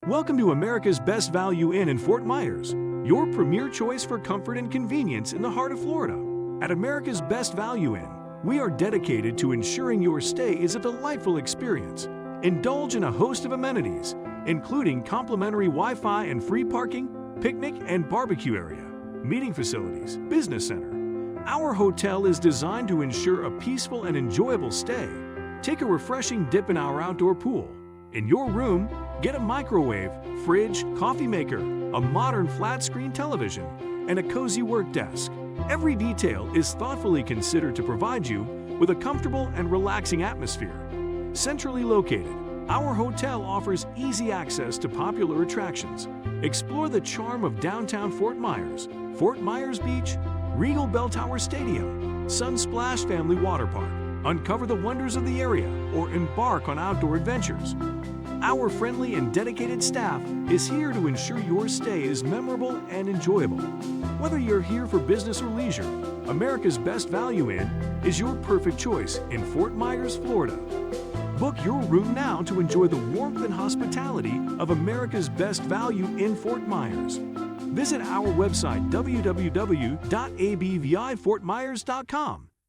Welcome to America's Best Value Inn in Fort Myers, your premier choice for comfort and convenience in the heart of Florida. At America's Best Value Inn, we are dedicated to ensuring your stay is a delightful experience. Indulge in a host of amenities, including complimentary Wi-Fi and free parking, picnic and barbecue area, meeting facilities, business center. Our hotel is designed to ensure a peaceful and enjoyable stay. Take a refreshing dip in our outdoor pool. In your room, get a microwave, fridge, coffee maker, a modern flat-screen television, and a cozy work desk. Every detail is thoughtfully considered to provide you with a comfortable and relaxing atmosphere. Centrally located, our hotel offers easy access to popular attractions. Explore the charm of downtown Fort Myers Beach, Regal Bell Tower Stadium, Sunsplash Family Waterpark. Uncover the wonders of the area or embark on outdoor adventures. Our friendly and dedicated staff is here to ensure your stay is memorable and enjoyable. Whether you're here for business or leisure, America's Best Value Inn is your perfect choice in Fort Myers, Florida. Book your room now to enjoy the warmth and hospitality of America's Best Value in Fort Myers. Visit our website www.abvifortmyers.com